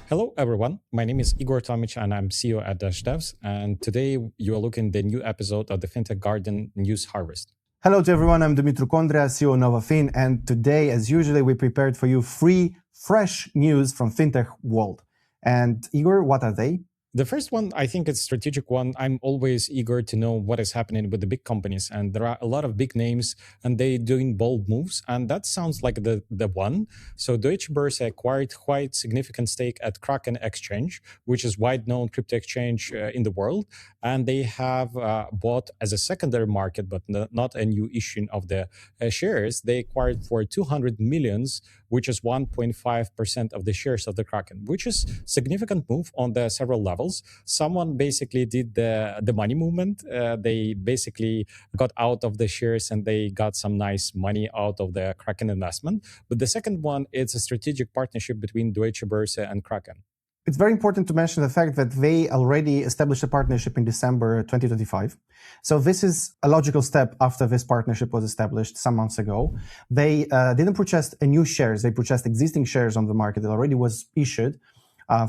Hello, everyone. My name is Igor Tomic, and I'm CEO at Dash Devs. And today you are looking at the new episode of the Fintech Garden News Harvest. Hello to everyone, I'm Dumitru Kondrea, CEO of NovaFin, and today, as usually, we prepared for you free, fresh news from Fintech world. And Igor, what are they? The first one, I think it's a strategic one. I'm always eager to know what is happening with the big companies. And there are a lot of big names and they doing bold moves. And that sounds like the one. So Deutsche Börse acquired quite significant stake at Kraken exchange, which is wide known crypto exchange in the world. And they have bought as a secondary market, but not a new issue of the shares. They acquired for 200 millions, which is 1.5% of the shares of the Kraken, which is significant move on the several levels. Someone basically did the money movement. They basically got out of the shares and they got some nice money out of the Kraken investment. But the second one, it's a strategic partnership between Deutsche Börse and Kraken. It's very important to mention the fact that they already established a partnership in December 2025. So this is a logical step after this partnership was established some months ago. They didn't purchase new shares. They purchased existing shares on the market that already was issued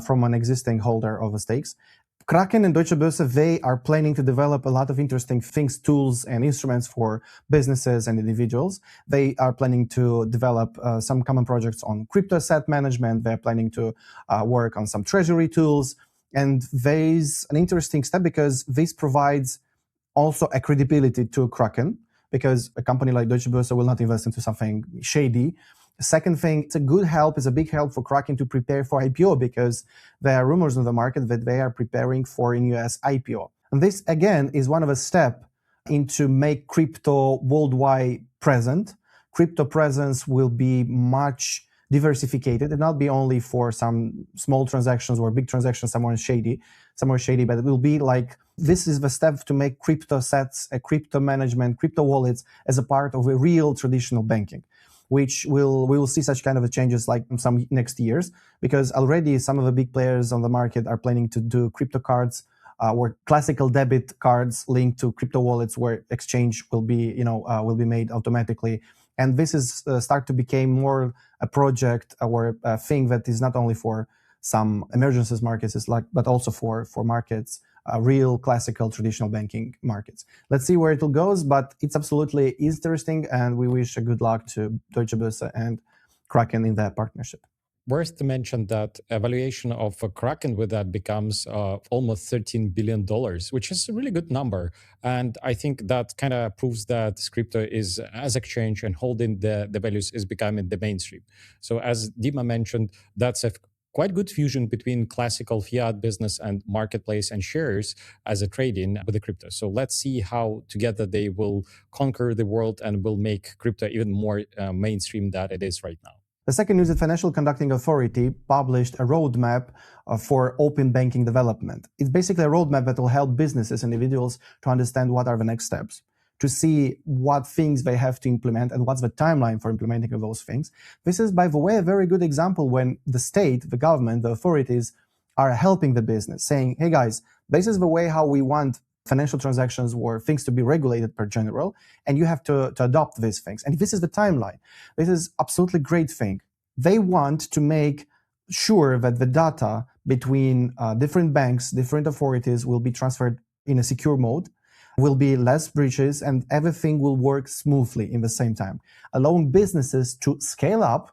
from an existing holder of the stakes. Kraken and Deutsche Börse, they are planning to develop a lot of interesting things, tools and instruments for businesses and individuals. They are planning to develop some common projects on crypto asset management. They're planning to work on some treasury tools. And there's an interesting step because this provides also a credibility to Kraken, because a company like Deutsche Börse will not invest into something shady. The second thing, it's a big help for Kraken to prepare for IPO, because there are rumors in the market that they are preparing for a US IPO. And this, again, is one of a step into make crypto worldwide present. Crypto presence will be much diversified and not be only for some small transactions or big transactions somewhere shady, but it will be like, this is the step to make crypto assets, crypto management, crypto wallets as a part of a real traditional banking, which we will see such kind of changes like some next years, because already some of the big players on the market are planning to do crypto cards or classical debit cards linked to crypto wallets, where exchange will be made automatically. And this is start to become more a project or a thing that is not only for some emergencies markets, but also for markets, real classical traditional banking markets. Let's see where it goes, but it's absolutely interesting, and we wish a good luck to Deutsche Börse and Kraken in that partnership. Worth to mention that evaluation of Kraken with that becomes almost $13 billion, which is a really good number. And I think that kind of proves that crypto is, as exchange and holding the values, is becoming the mainstream. So as Dima mentioned, that's a quite good fusion between classical fiat business and marketplace and shares as a trading with the crypto. So let's see how together they will conquer the world and will make crypto even more mainstream than it is right now. The second news is Financial Conducting Authority published a roadmap for open banking development. It's basically a roadmap that will help businesses and individuals to understand what are the next steps, to see what things they have to implement and what's the timeline for implementing those things. This is, by the way, a very good example when the state, the government, the authorities are helping the business, saying, hey guys, this is the way how we want financial transactions or things to be regulated per general, and you have to adopt these things. And this is the timeline. This is absolutely great thing. They want to make sure that the data between different banks, different authorities will be transferred in a secure mode, will be less breaches, and everything will work smoothly in the same time, allowing businesses to scale up,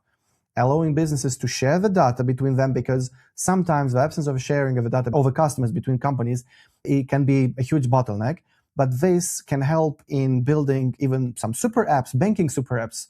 allowing businesses to share the data between them, because sometimes the absence of sharing of the data over customers between companies, it can be a huge bottleneck. But this can help in building even some super apps, banking super apps.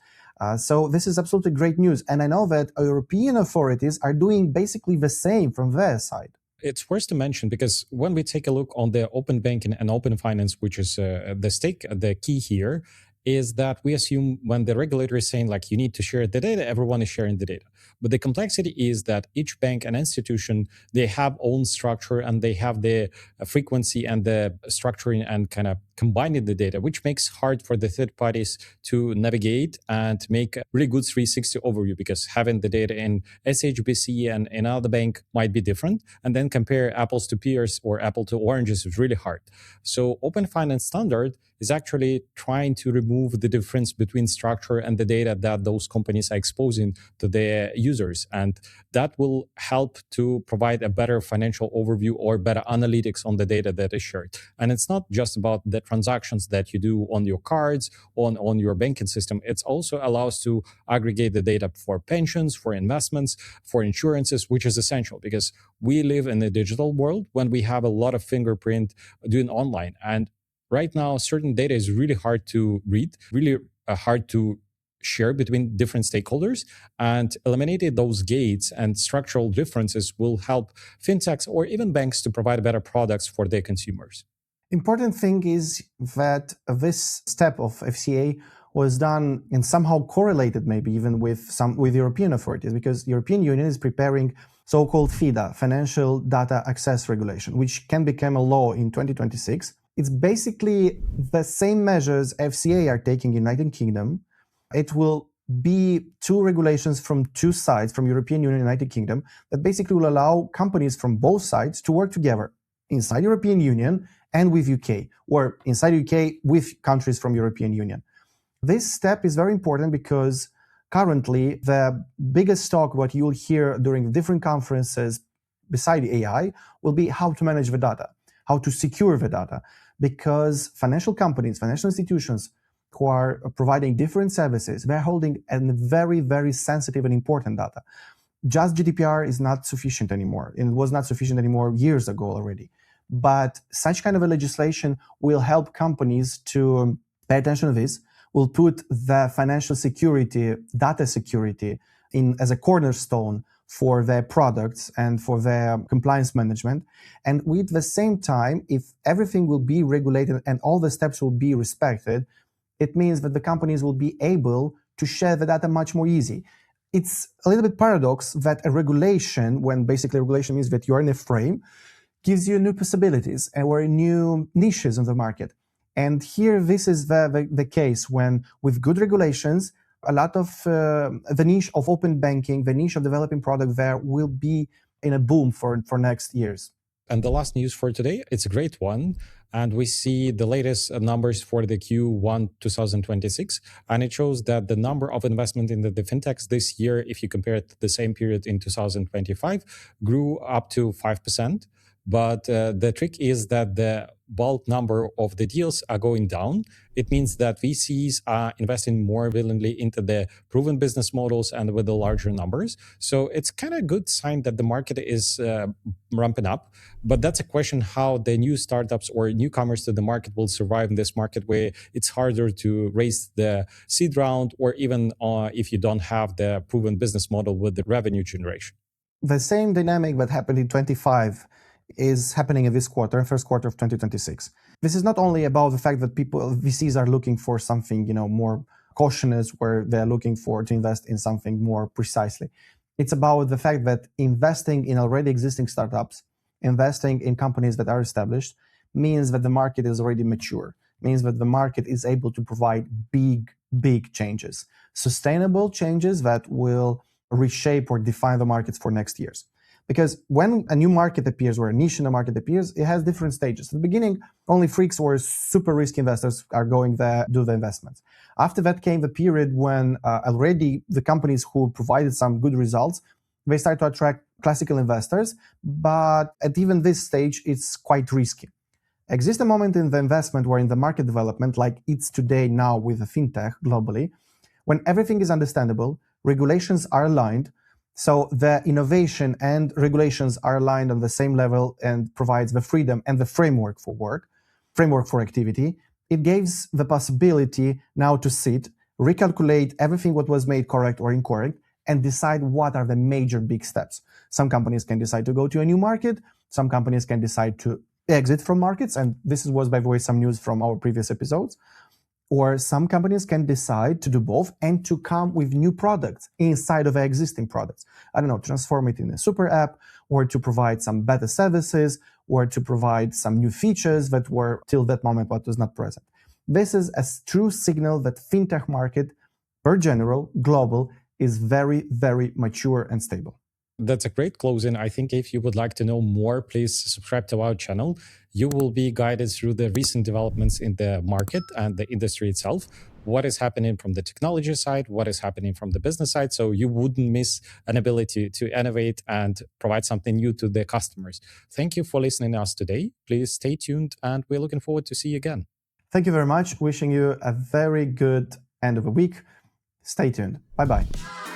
So this is absolutely great news. And I know that European authorities are doing basically the same from their side. It's worth to mention, because when we take a look on the open banking and open finance, which is the key here, is that we assume when the regulator is saying like you need to share the data, everyone is sharing the data. But the complexity is that each bank and institution, they have own structure and they have the frequency and the structuring and kind of combining the data, which makes hard for the third parties to navigate and make a really good 360 overview, because having the data in SHBC and another bank might be different. And then compare apples to pears or apple to oranges is really hard. So Open Finance Standard is actually trying to remove the difference between structure and the data that those companies are exposing to their users. And that will help to provide a better financial overview or better analytics on the data that is shared. And it's not just about the transactions that you do on your cards, on your banking system. It also allows to aggregate the data for pensions, for investments, for insurances, which is essential because we live in a digital world when we have a lot of fingerprint doing online. And right now, certain data is really hard to read, really hard to share between different stakeholders, and eliminating those gates and structural differences will help fintechs or even banks to provide better products for their consumers. Important thing is that this step of FCA was done and somehow correlated maybe even with European authorities, because the European Union is preparing so-called FIDA, Financial Data Access Regulation, which can become a law in 2026. It's basically the same measures FCA are taking in the United Kingdom. It will be two regulations from two sides, from European Union and United Kingdom, that basically will allow companies from both sides to work together inside European Union and with UK, or inside UK with countries from European Union. This step is very important because currently the biggest talk what you'll hear during different conferences beside AI will be how to manage the data, how to secure the data, because financial companies, financial institutions who are providing different services, they're holding a very, very sensitive and important data. Just GDPR is not sufficient anymore, and it was not sufficient anymore years ago already. But such kind of a legislation will help companies to pay attention to this, will put the financial security, data security as a cornerstone for their products and for their compliance management. And with the same time, if everything will be regulated and all the steps will be respected, it means that the companies will be able to share the data much more easy. It's a little bit paradox that a regulation, when basically regulation means that you're in a frame, gives you new possibilities or new niches in the market. And here, this is the case when, with good regulations, a lot of the niche of open banking, the niche of developing product there will be in a boom for next years. And the last news for today, it's a great one. And we see the latest numbers for the Q1 2026. And it shows that the number of investment in the fintechs this year, if you compare it to the same period in 2025, grew up to 5%. But the trick is that the bulk number of the deals are going down. It means that VCs are investing more willingly into the proven business models and with the larger numbers. So it's kind of a good sign that the market is ramping up. But that's a question how the new startups or newcomers to the market will survive in this market where it's harder to raise the seed round, or even if you don't have the proven business model with the revenue generation. The same dynamic that happened in 25 is happening in this quarter, first quarter of 2026. This is not only about the fact that VCs are looking for something, more cautious, where they're looking to invest in something more precisely. It's about the fact that investing in already existing startups, investing in companies that are established, means that the market is already mature, means that the market is able to provide big changes, sustainable changes that will reshape or define the markets for next years. Because when a new market appears or a niche in the market appears, it has different stages. At the beginning, only freaks or super risky investors are going there, do the investments. After that came the period when already the companies who provided some good results, they start to attract classical investors. But at even this stage, it's quite risky. Exists a moment in the investment or in the market development, like it's today now with the fintech globally, when everything is understandable, regulations are aligned, so the innovation and regulations are aligned on the same level and provides the freedom and the framework for work, framework for activity. It gives the possibility now to sit, recalculate everything what was made correct or incorrect, and decide what are the major big steps. Some companies can decide to go to a new market. Some companies can decide to exit from markets. And this was, by the way, some news from our previous episodes. Or some companies can decide to do both and to come with new products inside of existing products. I don't know, transform it in a super app, or to provide some better services, or to provide some new features that were till that moment what was not present. This is a true signal that fintech market, per general, global, is very, very mature and stable. That's a great closing. I think if you would like to know more, please subscribe to our channel. You will be guided through the recent developments in the market and the industry itself, what is happening from the technology side, what is happening from the business side, so you wouldn't miss an ability to innovate and provide something new to the customers. Thank you for listening to us today. Please stay tuned, and we're looking forward to see you again. Thank you very much. Wishing you a very good end of the week. Stay tuned. Bye-bye.